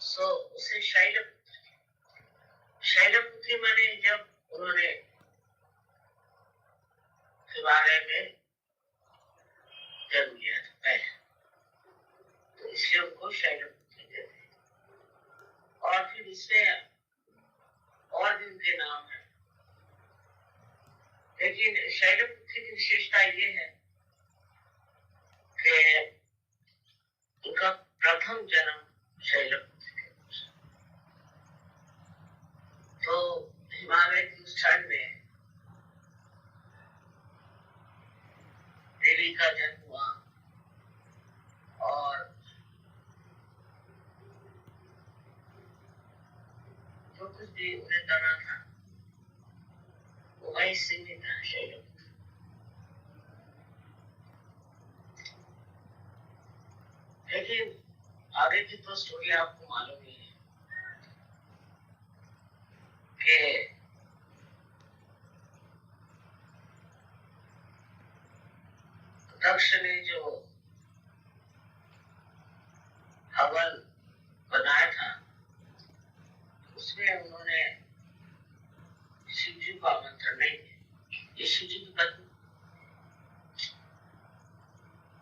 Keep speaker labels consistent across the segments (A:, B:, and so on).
A: उसे शैलपुत्री माने जब उन्होंने हिमालय में जन्म लिया था पहले, तो इसलिए उनको शैलपुत्री कहते हैं। और फिर इसमें और भी उनके नाम है, लेकिन शैलपुत्री की विशेषता ये है कि उनका प्रथम जन्म शैलपुत्री के। तो हिमालय की उस ठंड में देवी का जन्म हुआ और जो कुछ भी उन्हें करना था वो वही सीमित था शैलपुत्री। लेकिन आगे की तो स्टोरी आपको मालूम ही है कि दक्ष ने जो हवन बनाया था उसमें उन्होंने शिव जी को आमंत्रण नहीं दिया, ये शिव जी की पत्नी।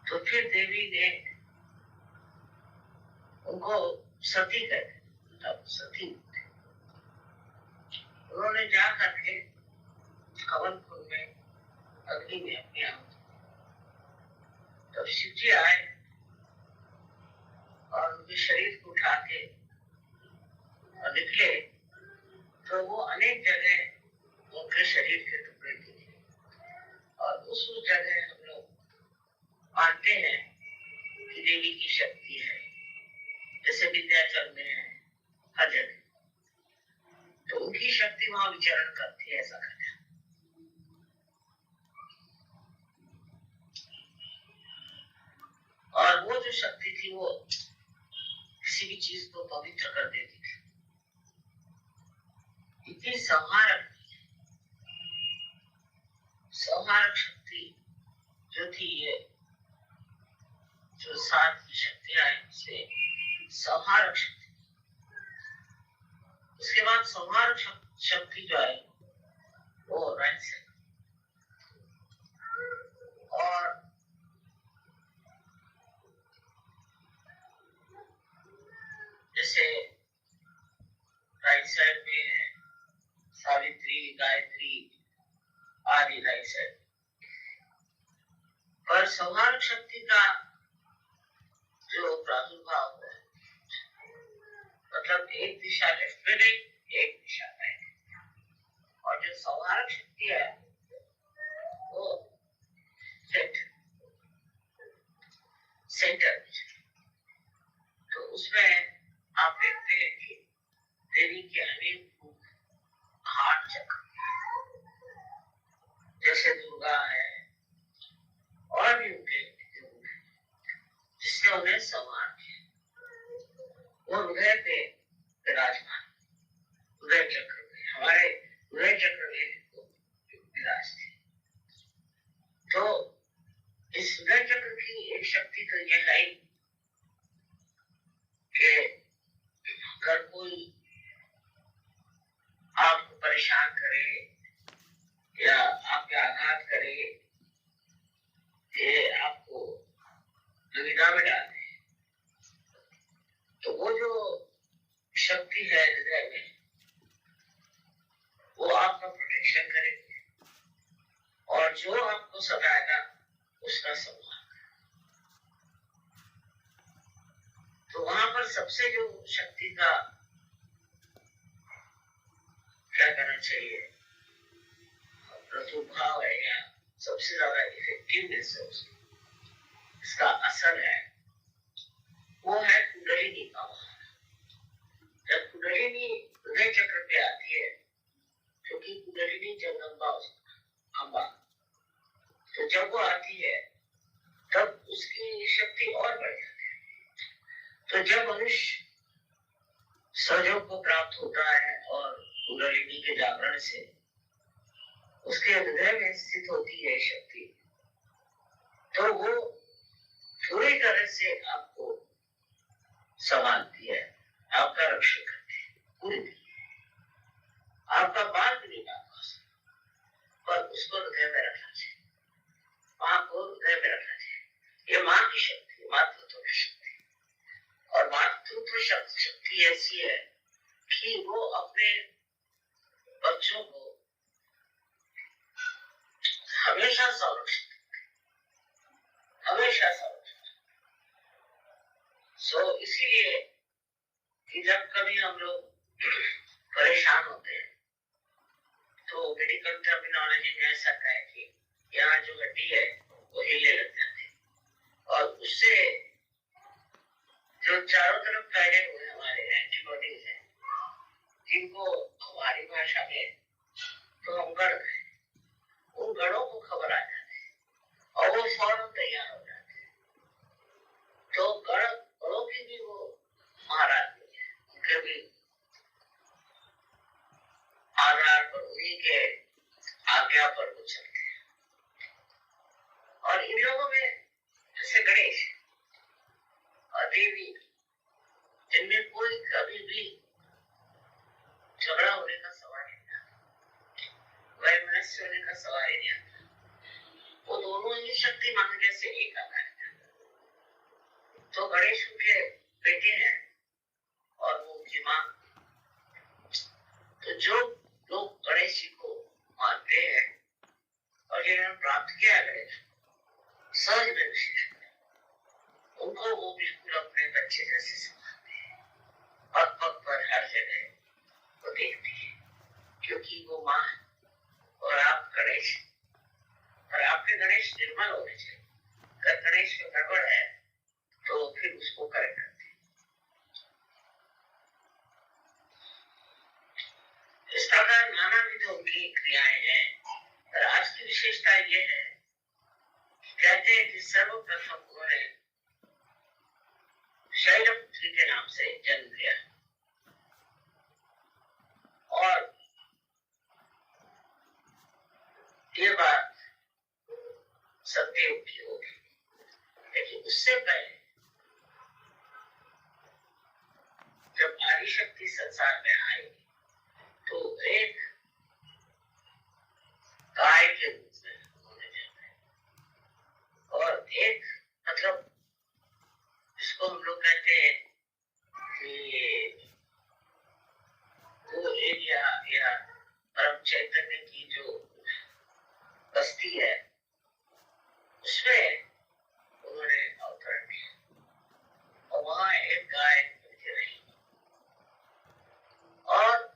A: तो फिर देवी ने उनको सती कर दिया, सती उन्होंने जा करके हवन कुंड में अग्नि में अपने आप। तो शिव जी आए और उनके शरीर को उठा के और निकले, तो वो अनेक जगह उनके शरीर के टुकड़े दिखे। और उस जगह हम लोग मानते हैं कि देवी की शक्ति है, जैसे विंध्याचल में है हर जगह, तो उनकी शक्ति वहां विचरण करती है, ऐसा कहते हैं। और वो जो शक्ति थी वो किसी भी चीज को पवित्र कर देती थी, इतनी संहारक शक्ति जो थी, ये जो 7 शक्तियां हैं से संहारक शक्ति। उसके बाद संहारक शक्ति जो है वो राइट से, और जैसे राइट साइड में है सावित्री, गायत्री आदि राइट साइड। पर संहारक शक्ति का जो प्रादुर्भाव है, मतलब एक दिशा लेफ्ट में नहीं, एक दिशा राइट। और जो संहारक शक्ति है वो सेंटर। तो उसमें आप देखते हैं कि देवी के अनेक हाथ चक्र, जैसे दुर्गा है और भी उनके जिसने उन्हें संहार किया, वो हृदय पे विराजमान, हृदय चक्र में, हमारे हृदय चक्र में विराज थे। तो इस हृदय चक्र की एक शक्ति तो यह है कि अगर कोई आपको परेशान करे या आप पे आघात करे, ये आपको दुविधा में डाले, तो वो जो शक्ति है हृदय में, वो आपका प्रोटेक्शन करेगी और जो आपको सताएगा उसका संहार। तो वहां पर सबसे जो शक्ति का क्या करना चाहिए, प्रभाव है या सबसे ज्यादा इफेक्टिवनेस है उसकी, इसका असर है, वो है कुंडलिनी का वहां। जब कुंडलिनी हृदय चक्र पे आती है, क्योंकि कुंडलिनी जगदम्बा अम्बा, तो जब वो आती है तब उसकी शक्ति और बढ़ जाती है। तो जब मनुष्य सहयोग को प्राप्त होता है और कुंडलिनी के जागरण से उसके हृदय में स्थित होती है शक्ति, तो वो पूरी तरह से आपको संभालती है, आपका रक्षण करते हैं पूरी तरह। आपका बाल भी नहीं काट सकता, पर उसको हृदय में रखना चाहिए, माँ को हृदय में रखना चाहिए। ये माँ की शक्ति, मातृत्व की शक्ति। और मातृत्व शक्ति ऐसी है कि वो अपने बच्चों को हमेशा संरक्षित, हमेशा संरक्षित। सो इसीलिए कि जब कभी हम लोग परेशान होते हैं तो मेडिकल टर्मिनोलॉजी में ऐसा कहे कि यहाँ जो हड्डी है वो हिले लग जाती है, और उससे जो चारों तरफ फैले हुए हमारे एंटीबॉडीज हैं, जिनको हमारी भाषा में तो हम गढ़ हैं, उन गढ़ों को खबर आ जाती है और वो फौरन तैयार हो जाते हैं। तो गढ़ों की भी वो महाराज है, उनके भी आधार पर, उन्हीं के आज्ञा पर वो चलते हैं। और इन लोगों में जैसे गणेश और देवी, इनमें कोई कभी भी झगड़ा होने का सवाल नहीं आता, वैमनस्य होने का सवाल ही नहीं आता। वो दोनों ही शक्तिमान जैसे एक आकार है। तो गणेश उनके बेटे हैं और वो उनकी माँ। तो जो लोग गणेश जी को मानते हैं और जिन्होंने प्राप्त किया गणेश सहज में विशेष, उनको वो बिल्कुल अपने बच्चे जैसे संभालते हैं, पग पग पर हर जगह वो देखती है, क्योंकि वो माँ है। और आप गणेश, और आपके गणेश निर्मल होने चाहिए। अगर गणेश में गड़बड़ है तो फिर उसको करेक्ट करते हैं। इस प्रकार नाना विध उनकी क्रियाएं हैं। और आज की विशेषता ये है, कहते हैं कि सर्वप्रथम उन्होंने शैलपुत्री के नाम से जन्म लिया और ये बात सत्ययुग की होगी। लेकिन उससे पहले जब आदिशक्ति संसार में आई तो एक गाय के रूप में उन्होंने जन्मा, और एक मतलब इसको हम लोग कहते हैं कि वो एरिया या परम चैतन्य की जो बस्ती है उसमें उन्होंने अवतरण किया और वहां एक गाय बनी रही। और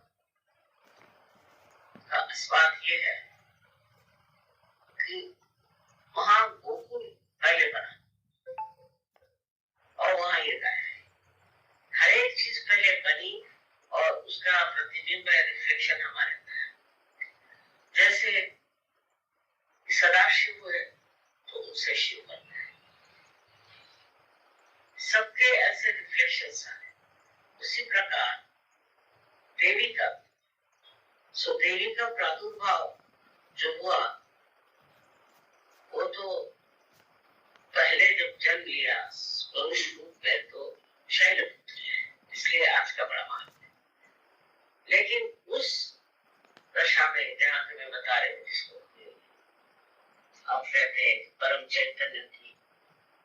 A: बात ये है कि वहां गोकुल पहले बना और वहां ये गाय है। हर एक चीज पहले बनी और उसका प्रतिबिंब है, रिफ्लेक्शन हमारे अंदर है। जैसे सदाशिव है तो उनसे शिव बनना है, सबके ऐसे रिफ्लेक्शंस आए। उसी प्रकार देवी का, सो देवी का प्रादुर्भाव जो हुआ वो तो पहले जब जन्म लिया पुरुष रूप में तो शैलपुत्री है, इसलिए आज का बड़ा महत्व है। लेकिन उस दशा में जहाँ से मैं बता रहे हूँ, जिसको आप कहते हैं परम चैतन्य की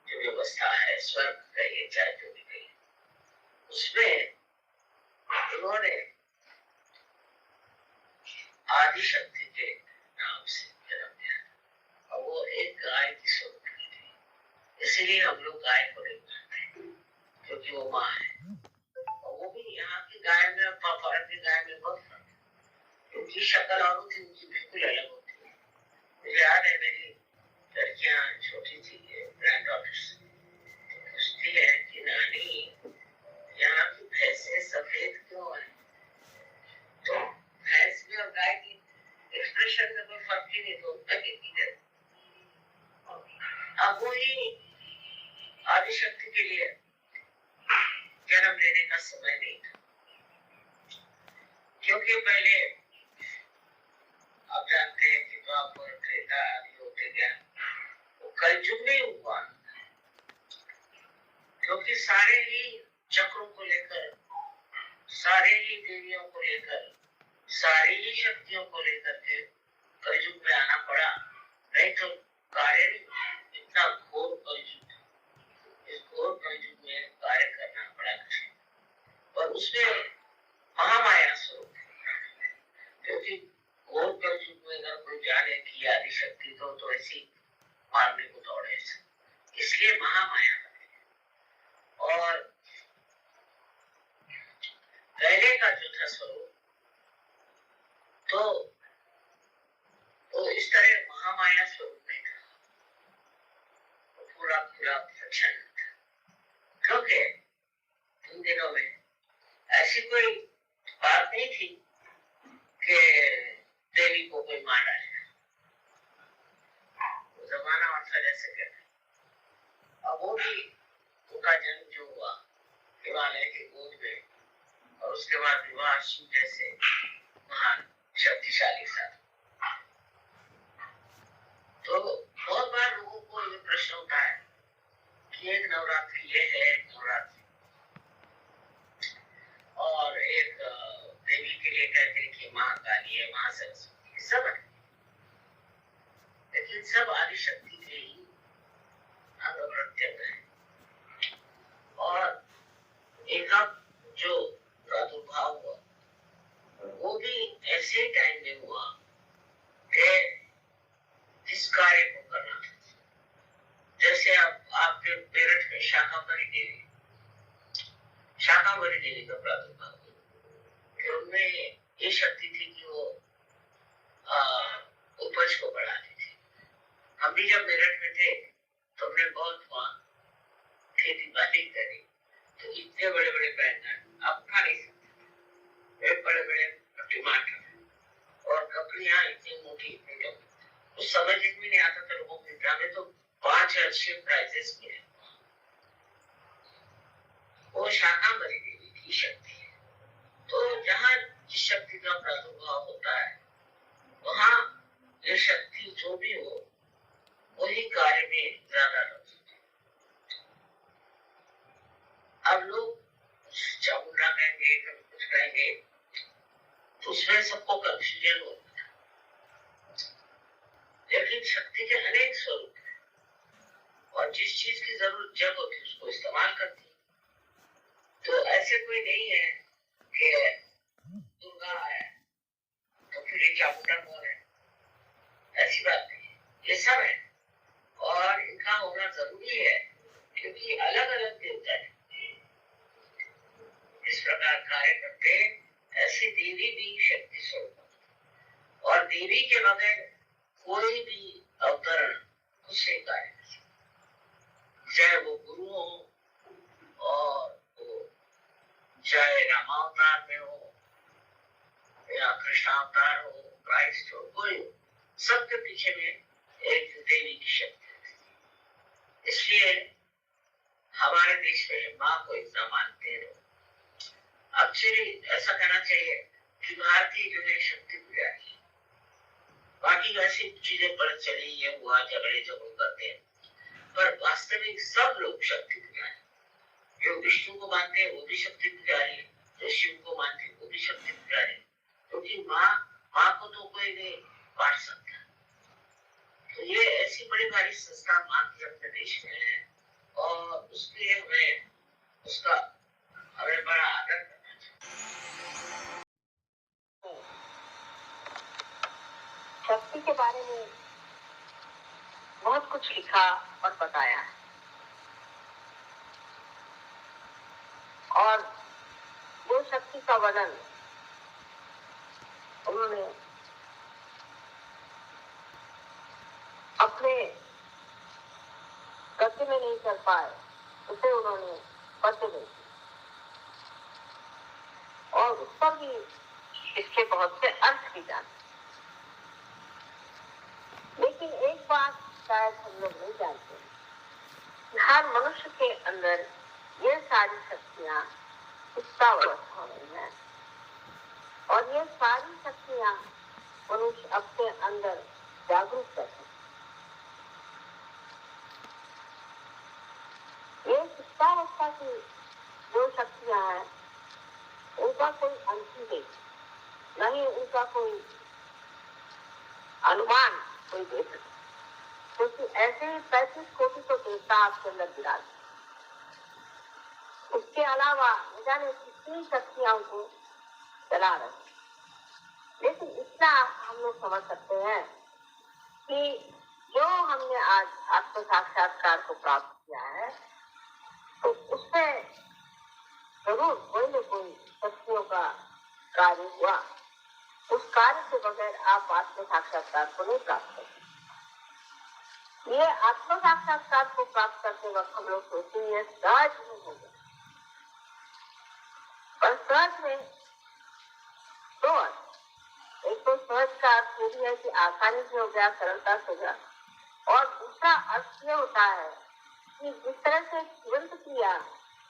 A: जो व्यवस्था है, स्वर्ग कहिए चाहे जो भी कहिए, उसमें उन्होंने आदि शक्ति के नाम से जन्म लिया और वो एक गाय की स्वरूप थी। इसीलिए हम लोग गाय को नहीं मानते क्योंकि वो माँ है। और वो भी यहाँ की गाय में और पापा की गाय में बहुत फर्क है। उनकी शक्ल और उनकी बिल्कुल अलग होती है। मुझे याद है मेरी लड़कियां छोटी थी, ग्रैंड डॉटर्स, पूछती है कि नानी यहाँ की भैंसें सफेद क्यों है? तो भैंस में और गाय की एक्सप्रेशन में कोई फर्क ही नहीं, तो अब वही आदिशक्ति के लिए जन्म लेने का समय नहीं था, क्योंकि पहले आप जानते हैं कि द्वापर त्रेता आदि होते गया, वो कलयुग में हुआ, क्योंकि सारे ही चक्रों को लेकर सारे ही देवियों को लेकर, सारी ही शक्तियों को लेकर के कलयुग में आना पड़ा। नहीं तो कार्य इतना घोर कलयुग, इस घोर कलयुग में कार्य करना बड़ा कठिन, और उसमें महामाया स्वरूप, क्योंकि घोर कलयुग में अगर कोई जाने की आदि शक्ति तो ऐसी मारने को दौड़े, इसलिए महामाया। और पहले का जो था स्वरूप तो इस तरह महामाया स्वरूप नहीं था, पूरा पूरा प्रचंड था, क्योंकि उन दिनों में ऐसी कोई बात नहीं थी कि देवी को कोई मार डालेगा। जमाना और था जैसे कहते, अब वो भी उनका जन्म जो हुआ हिमालय के गोद में, और उसके बाद विवाह शिव जैसे महान शक्तिशाली था। तो बहुत बार लोगों को ये प्रश्न होता है कि एक नवरात्रि ये है, एक नवरात्रि, और एक देवी के लिए कहते हैं कि महाकाली है, महासरस्वती, सब है, लेकिन सब आदि शक्ति के ही अंग प्रत्यंग है। और इनका जो प्रादुर्भाव हुआ वो भी ऐसे टाइम में हुआ कि जिस कार्य को करना था, जैसे आपके पेरठ में शाकंभरी देवी का प्रादुर्भाव हुआ, उनमें ये शक्ति थी कि वो उपज को बढ़ाती थी। हम भी जब मेरठ में थे तो हमने बहुत वहां खेती बाड़ी करी, तो इतने बड़े बड़े बैंगन आप खा नहीं सकते, बड़े बड़े टमाटर और ककड़ियां इतनी मोटी इतनी लंबी, उस समय में नहीं आता था लोगों को, हमें तो 5 अच्छे प्राइजेस मिले। वो शाकंभरी देवी की शक्ति है। तो जहाँ जिस शक्ति का प्रादुर्भाव होता है वहाँ ये शक्ति जो भी हो वही कार्य में ज्यादा लगती है। अब लोग चामुंडा कहेंगे, कुछ कहेंगे, तो उसमें सबको कंफ्यूजन होता है, लेकिन शक्ति के अनेक स्वरूप है, और जिस चीज की जरूरत जब होती है उसको इस्तेमाल करती है। तो ऐसे कोई नहीं है कि दुर्गा है तो फिर ये चामुंडा कौन है, ऐसी बात नहीं है, ये सब है और इनका होना जरूरी है, क्योंकि अलग अलग देवता है इस प्रकार कार्य करते हैं। ऐसी देवी भी शक्ति स्वरूप, और देवी के बगैर कोई भी अवतरण कुछ नहीं कार्य कर सकता, चाहे वो गुरु हो और वो चाहे रामावतार में हो या कृष्णावतार हो, क्राइस्ट हो, कोई हो, सबके पीछे में एक देवी की शक्ति है। इसलिए हमारे देश में माँ को इतना मानते हैं। एक्चुअली ऐसा कहना चाहिए कि भारतीय जो है शक्ति पुजारी, बाकी ऐसी चीजें पर चली, ये हुआ झगड़े करते हैं, पर वास्तविक सब लोग शक्ति पुजारी। जो विष्णु को मानते हैं वो भी शक्ति पुजारी, जो शिव को मानते हैं वो भी शक्ति पुजारी, क्योंकि माँ को तो कोई नहीं बांट सकता। तो ये ऐसी बड़ी भारी संस्था माँ की अपने देश में है, और उसके लिए हमें बड़ा आदर करना चाहिए। शक्ति के बारे में बहुत कुछ लिखा और बताया है, और वो शक्ति का वर्णन उन्होंने अपने गद्य में नहीं कर पाए, उसे उन्होंने पद्य में, और उस पर भी इसके बहुत से अर्थ भी जाने। लेकिन एक बात शायद हम लोग नहीं जानते, हर मनुष्य के अंदर ये सारी शक्तियां इच्छावस्था में है, और ये सारी शक्तियां मनुष्य अपने अंदर जागरूक करते हैं। ये इच्छावस्था की जो शक्तियां हैं उनका ही उनका कोई अनुमान कोई दे सके, क्योंकि ऐसे ही 35 कोटि तो देवता आपके अंदर विराज। उसके अलावा न जाने कितनी शक्तियां को चला रहे, लेकिन इतना हम लोग समझ सकते हैं कि जो हमने आज आत्म साक्षात्कार को प्राप्त किया है, तो उसमें जरूर कोई न कोई शक्तियों का कार्य हुआ। उस कार्य के बगैर आप आत्म साक्षात्कार को नहीं प्राप्त कर सकते। ये आत्म साक्षात्कार को प्राप्त करते वक्त हम लोग सोचते हैं सहज नहीं हो गया, पर सहज में दो अर्थ, एक तो सहज का अर्थ ये भी है कि आसानी से हो गया, सरलता से हो गया, और दूसरा अर्थ ये होता है कि जिस तरह से जीवंत क्रिया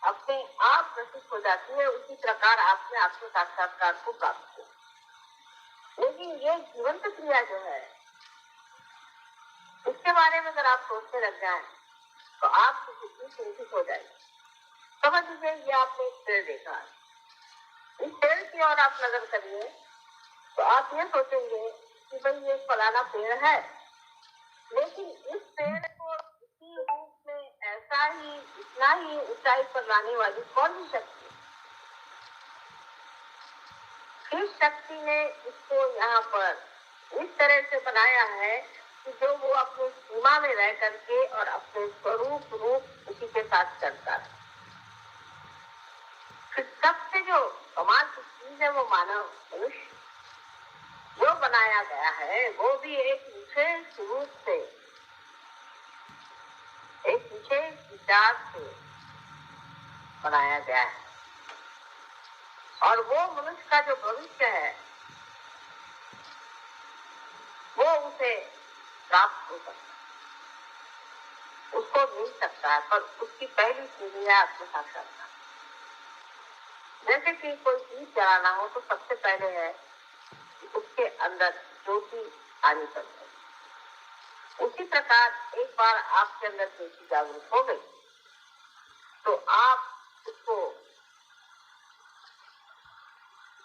A: अपने आप प्रतीत हो जाती है, उसी प्रकार आपने आत्म साक्षात्कार को प्राप्त किया। लेकिन ये जीवंत क्रिया जो है, इसके बारे में अगर आप सोचने लग जाएं तो आपकी बुद्धि चिंतित हो जाएगी। समझ लीजिए ये आपने एक पेड़ देखा है, इस पेड़ की ओर आप नजर करिए तो आप ये सोचेंगे कि भाई ये फलाना पेड़ है, लेकिन इस पेड़ को इसी रूप में ऐसा ही इतना ही ऊंचाई पर लाने वाली कौन सी शक्ति? किस शक्ति ने इसको यहाँ पर इस तरह से बनाया है कि जो वो अपनी सीमा में रह करके और अपने स्वरूप रूप उसी के साथ चलता है। फिर सबसे जो कमाल की चीज है वो मानव मनुष्य जो बनाया गया है, वो भी एक विशेष रूप से, एक विशेष विचार से बनाया गया है। और वो मनुष्य का जो भविष्य है वो उसे प्राप्त हो सकता है, उसको मिल सकता है, पर उसकी पहली सीढ़ी है आत्म साक्षात्कार। जैसे कि कोई दीप जलाना हो तो सबसे पहले है कि उसके अंदर ज्योति आनी पड़ती है। उसी प्रकार एक बार आपके अंदर ज्योति जागरूक हो गई तो आप उसको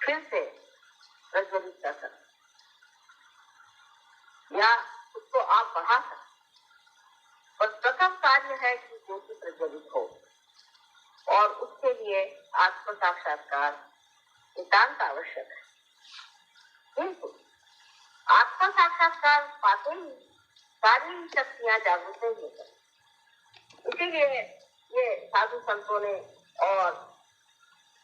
A: फिर से प्रज्वलित कर सकते या उसको आप बढ़ा सकते, पर प्रथम कार्य है कि ज्योति प्रज्वलित हो, और उसके लिए आत्म साक्षात्कार नितांत आवश्यक है। किंतु आत्म साक्षात्कार पाते ही सारी शक्तियां जागृत नहीं होती। इसीलिए ये साधु संतों ने और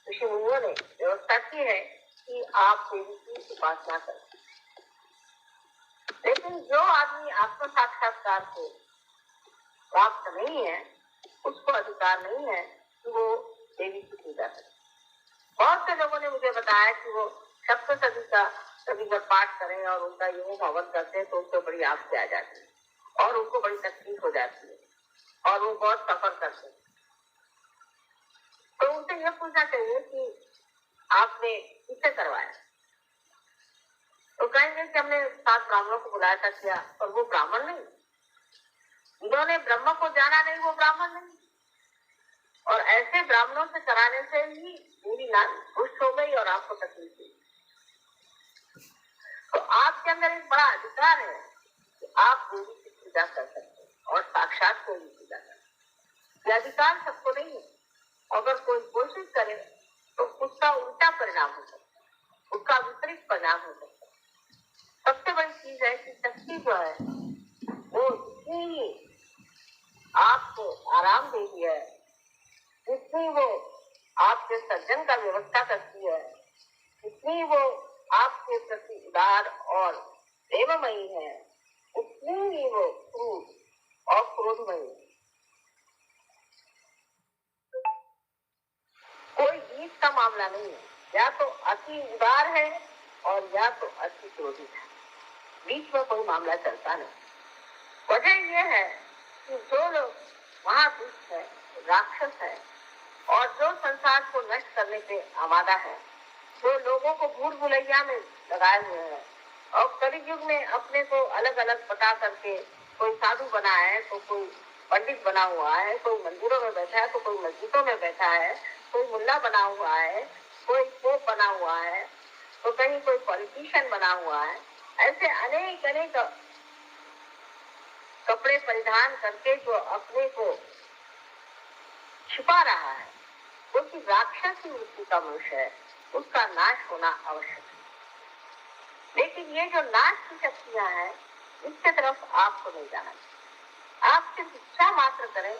A: ऋषि मुनियों ने व्यवस्था की है कि आप देवी की उपासना करें। लेकिन जो आदमी आत्म साक्षात्कार को प्राप्त नहीं है, उसको अधिकार नहीं है कि वो देवी की पूजा करे। बहुत से लोगों ने मुझे बताया कि वो सप्तशती का कभी जब पाठ करें और उनका योग हवन करते हैं तो उनको बड़ी आपत्ति आ जाती है और उनको बड़ी तकलीफ हो जाती है और वो बहुत सफर करते हैं। तो उनसे यह पूछना चाहिए कि आपने किससे करवाया? तो कहेंगे कि हमने 7 ब्राह्मणों को बुलाया था किया, और वो ब्राह्मण नहीं, जिन्होंने ब्रह्म को जाना नहीं वो ब्राह्मण नहीं। और ऐसे ब्राह्मणों से कराने से ही मेरी नानी खुश हो गई और आपको तकलीफ हुई। तो आपके अंदर एक बड़ा अधिकार है कि आप देवी की पूजा कर सकते हैं और साक्षात को भी पूजा कर सकते। यह अधिकार सबको नहीं है। अगर कोई कोशिश करे तो उसका उल्टा परिणाम हो सकता है, उसका विपरीत परिणाम हो सकता है। सबसे बड़ी चीज है कि शक्ति जो है वो जितनी ही आपको आराम देती है, जितनी वो आपके सज्जन का व्यवस्था करती है, जितनी वो आपके प्रति उदार और प्रेममयी है, उतनी ही वो क्रूर और क्रोधमयी है। कोई बीच का मामला नहीं है, या तो अति उदार है और या तो अति क्रोधित है, बीच में कोई मामला चलता नहीं। वजह यह है कि जो लोग महादुष्ट है, राक्षस है और जो संसार को नष्ट करने पे आमादा है, जो लोगों को भूल भुलैया में लगाए हुए हैं और कलयुग युग में अपने को अलग अलग बता करके कोई साधु बना है तो कोई पंडित बना हुआ है, कोई मंदिरों में बैठा है तो कोई मस्जिदों में बैठा है, कोई मुल्ला बना हुआ है, कोई पोप बना हुआ है, तो कहीं कोई पॉलिटिशियन बना हुआ है। ऐसे अनेक अनेक कपड़े परिधान करके जो अपने को छिपा रहा है, जो कि राक्षसी वृत्ति का मनुष्य है, उसका नाश होना आवश्यक है। लेकिन ये जो नाश की शक्तियां हैं, इसके तरफ आपको नहीं जाना चाहिए। आप सिर्फ इच्छा मात्र करें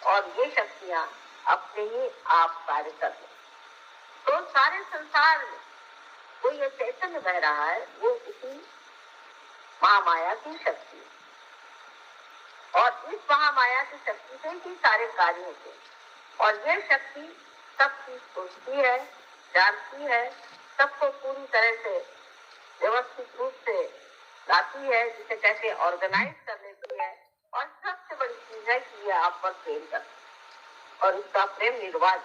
A: और ये शक्तियां अपने ही आप कार्य कर लें। तो सारे संसार में वो ये चैतन्य बह रहा है, वो इसी महामाया की शक्ति है। और इस महामाया की शक्ति से ही सारे कार्य होते हैं। और ये शक्ति सब चीज सोचती है, जानती है, सबको पूरी तरह से व्यवस्थित रूप से लाती है, जिसे कैसे ऑर्गेनाइज कर लेती है। और सबसे बड़ी चीज है कि ये आप पर प्रेम करती है और इसका प्रेम निर्वाध।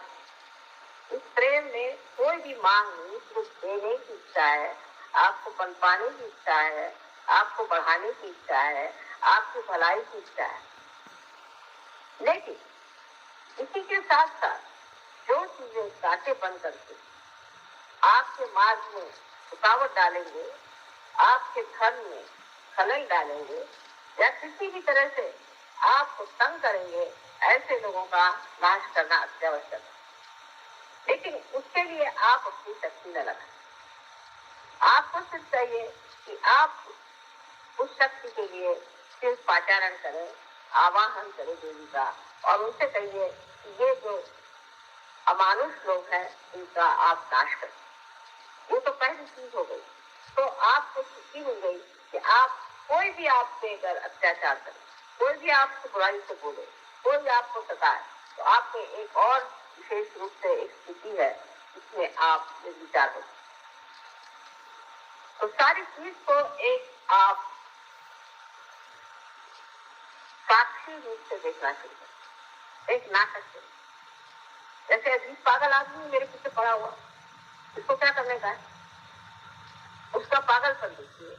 A: इस प्रेम में कोई भी मांग नहीं, सिर्फ देने की इच्छा है, आपको पनपाने की इच्छा है, आपको बढ़ाने की इच्छा है, आपकी भलाई की इच्छा है। लेकिन इसी के साथ साथ जो चीजें कांटे बन करके आपके मार्ग में रुकावट डालेंगे, आपके धर्म में खलल डालेंगे या किसी भी तरह से आपको तंग करेंगे, ऐसे लोगों का नाश करना अत्यावश्यक है। लेकिन उसके लिए आप अपनी शक्ति न लगाएं। आपको सिर्फ चाहिए कि आप उस शक्ति के लिए सिर्फ पाचारण करें, आवाहन करें देवी का, और उनसे कहिए कि ये जो अमानुष लोग हैं, इनका आप नाश करें। ये तो पहली चीज हो गई। तो आपको छुट्टी मिल गई कि आप कोई भी आप पे अगर अत्याचार करे, कोई भी आपको बुराई से बोले, कोई भी आपको सताए, तो आपके एक और विशेष रूप से एक स्थिति है जिसमें आप निर्विचार हो। तो सारी चीज को एक आप साक्षी रूप से देखना चाहिए, एक नाटक से। जैसे अजीब पागल आदमी मेरे पीछे पड़ा हुआ, इसको क्या करने का है? उसका पागलपन देखिए,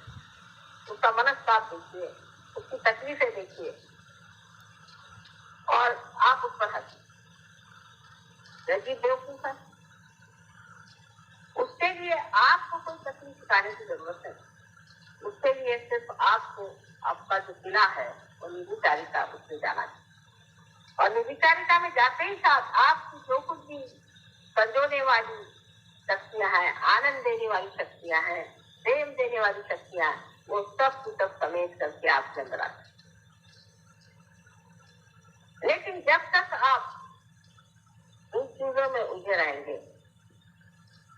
A: उसका मनस्ताप देखिए, उसकी तकलीफें देखिए और आप उस पर हंसिए। अजीब बेवकूफ है, उसके लिए आपको कोई तकलीफ उठाने की जरूरत नहीं। उसके लिए सिर्फ आपको आपका जो किला है वो निर्विचारिता, उसमें जाना चाहिए। और निर्विचारिता में जाते ही साथ आपकी जो कुछ भी संजोने वाली शक्तियां हैं, आनंद देने वाली शक्तियां हैं, प्रेम देने वाली शक्तियां, वो सब की सब समेट करके आपके अंदर आते। लेकिन जब तक आप इन चीजों में उलझे रहेंगे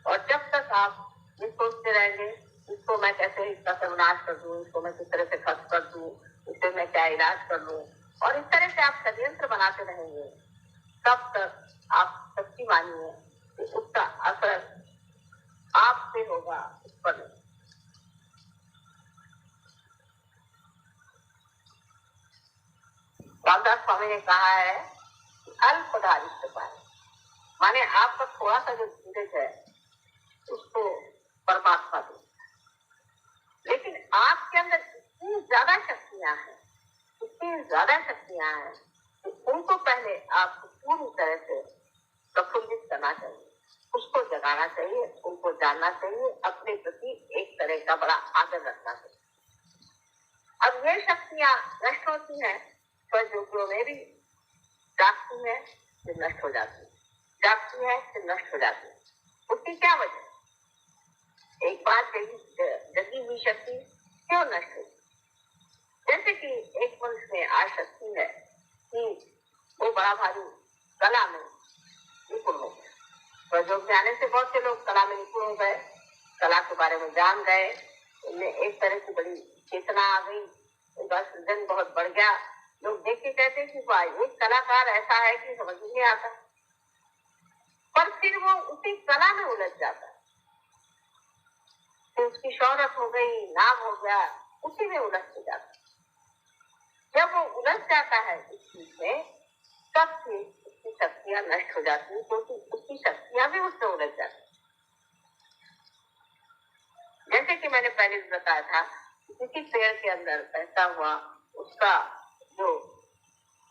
A: और जब तक आप ये सोचते रहेंगे इसको मैं कैसे इसका सर्वनाश कर दूं, इसको मैं किस तरह से खत्म कर दूं, इससे मैं क्या इलाज कर लूं, और इस तरह से आप षड्यंत्र बनाते रहेंगे, तब तक आप सच्ची मानिए कि उसका असर आप पे होगा, उस पर नहीं। रामदास स्वामी ने कहा है कि अल्पधारित पाए, माने आपका थोड़ा सा जो धीरज है उसको परमात्मा दे। लेकिन आपके अंदर इतनी ज्यादा शक्तियां हैं, इतनी ज्यादा शक्तियां हैं कि उनको पहले आपको पूरी तरह से प्रफुल्लित करना चाहिए, उसको जगाना चाहिए, उनको जानना चाहिए, अपने प्रति एक तरह का बड़ा आदर रखना चाहिए। अब ये शक्तियां नष्ट होती हैं, स्वयोगियों में भी जागती है फिर नष्ट हो जाती है, जागती है फिर नष्ट हो जाती है। उसकी क्या वजह? एक बात जगी हुई शक्ति क्यों नष्ट हुई? जैसे कि एक मनुष्य में आसक्ति है कि वो बड़ा भारी कला में निपुण हो गया, स्वयोग में आने से बहुत से लोग कला में निपुण हो गए, कला के बारे में जान गए, उनमें एक तरह की बड़ी चेतना आ गई, उनका सृजन बहुत बढ़ गया। लोग देख के कहते कि वाह, एक कलाकार ऐसा है कि समझ नहीं आता, पर फिर वो उसी कला में उलझ जाता है, फिर उसकी शोहरत हो गई, नाम हो गया, उसी में उलझ के जाता है। जब वो उलझ जाता है इस चीज में, तब फिर उसकी शक्तियां नष्ट हो जाती है, क्योंकि उसकी शक्तियां भी उसमें उलझ जाती है। जैसे कि मैंने पहले भी बताया था, किसी पेड़ के अंदर बहता हुआ उसका जो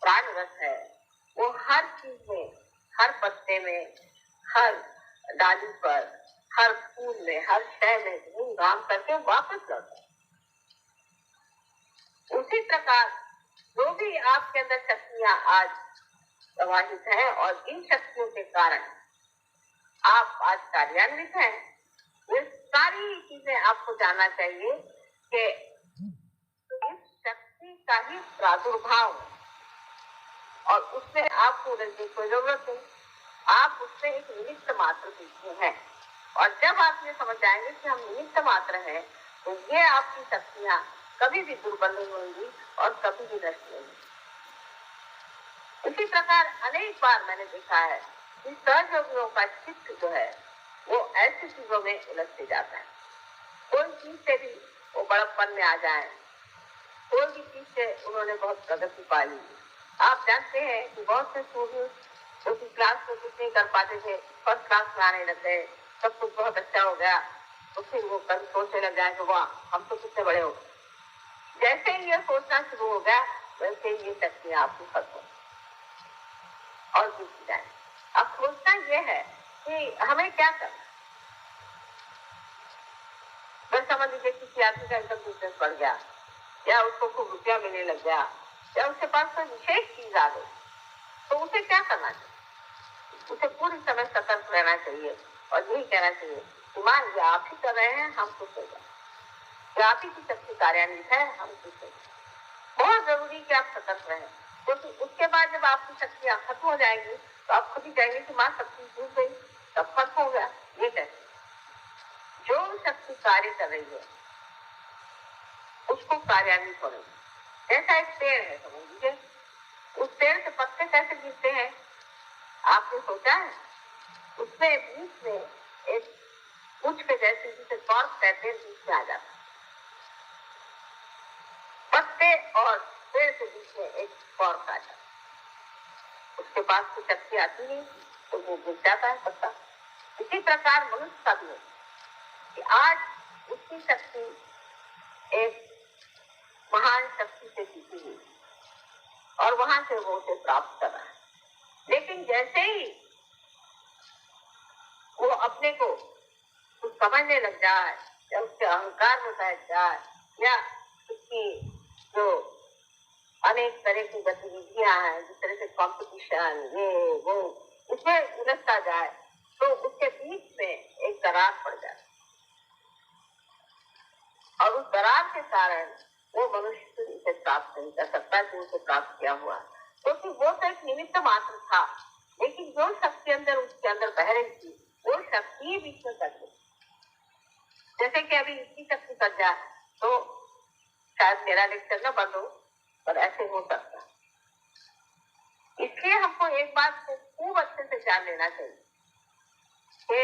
A: प्राण रस है, वो हर चीज में, हर पत्ते में, हर डाली पर, हर स्कूल में, हर शहर में धूमधाम करके वापस लौटा। उसी प्रकार जो भी आपके अंदर शक्तियां आज प्रवाहित हैं और जिन शक्तियों के कारण आप आज कार्यान्वित हैं, ये सारी चीजें आपको जानना चाहिए कि इस शक्ति का ही प्रादुर्भाव है और उसमें आपको उलझने की जरूरत है। आप उसमें एक निमित्त मात्र हैं और जब आप ये समझ जाएंगे कि हम निमित्त मात्र हैं, तो ये आपकी शक्तियां कभी भी दुर्बल नहीं होंगी और कभी भी नष्ट नहीं होंगी। इसी प्रकार अनेक बार मैंने देखा है कि सहयोगियों का चित्त जो है वो ऐसी चीजों में उलझते जाता है। कोई चीज से भी वो बड़प्पन में आ जाए, कोई भी चीज से उन्होंने बहुत प्रगति पा ली। आप जानते हैं कि बहुत से स्टूडेंट जो कि क्लास में कुछ नहीं कर पाते थे, फर्स्ट क्लास में आने लग गए, सब कुछ बहुत अच्छा हो गया, तो फिर वो कल सोचने लग जाए कि वाह हम तो कितने बड़े हो गए। जैसे ही ये सोचना शुरू हो गया वैसे ही ये शक्तियां आपको खत्म हो और जीती जाए। अब सोचना ये है कि हमें क्या करना। बस समझ लीजिए किसी आदमी का एकदम बिजनेस बढ़ गया या उसको खूब रुपया मिलने लग गया या उसके पास कोई विशेष चीज आ गई, तो उसे क्या करना चाहिए? उसे पूरी समय सतर्क रहना चाहिए और यही कहना चाहिए कि मान लिया आप ही कर रहे हैं, हम खुश हो जाए, आप ही की शक्ति कार्यान्वित है, हम खुश हो जाए। बहुत जरूरी कि आप सतर्क रहें, क्योंकि उसके बाद जब आपकी शक्तियां खत्म हो जाएंगी तो आप खुद ही कहेंगे कि माँ शक्ति टूट गई, सब खत्म हो गया। ये कैसे? जो शक्ति कार्य कर रही है उसको कार्यान्वित होने। जैसा एक पेड़ है, समझ लीजिए, उस पेड़ से पत्ते कैसे गिरते हैं आपने सोचा है? उसमें बीच में एक कुछ के जैसे जिसे कॉर्क कहते हैं, बीच में आ जाता। पत्ते और पेड़ के बीच में एक कॉर्क आ जाता, उसके पास कोई शक्ति आती नहीं तो वो गिर जाता है पत्ता। इसी प्रकार मनुष्य का भी है कि आज उसकी शक्ति एक महान शक्ति से जीती हुई और वहां से वो उसे प्राप्त कर रहा है। लेकिन जैसे ही वो अपने को कुछ समझने लग जाए या उसके अहंकार में बैठ जाए या उसकी जो अनेक तरह की गतिविधियां हैं, जिस तरह से कॉम्पिटिशन ये वो, उसमें उलझता जाए तो उसके बीच में एक दरार पड़ जाए और उस दरार के कारण वो मनुष्य इसे प्राप्त नहीं कर सकता जो उसे प्राप्त किया हुआ, क्योंकि वो तो एक निमित्त मात्र था। लेकिन जो शक्ति अंदर उसके अंदर बह रही थी वो शक्ति बीच में कर गई। जैसे कि अभी इसकी शक्ति कर जाए तो शायद मेरा लेक्चर न बंद हो, पर ऐसे हो सकता। इसलिए हमको एक बात को खूब अच्छे से जान लेना चाहिए कि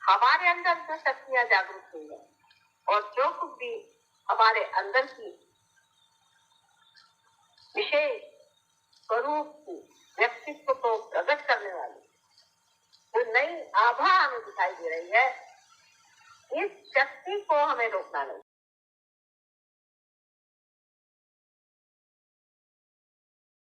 A: हमारे अंदर जो शक्तियां जागरूक हुई है और जो कुछ भी हमारे अंदर की विशेष स्वरूप की व्यक्तित्व को प्रकट करने वाली जो नई आभा हमें दिखाई दे रही है, इस शक्ति को हमें रोकना नहीं।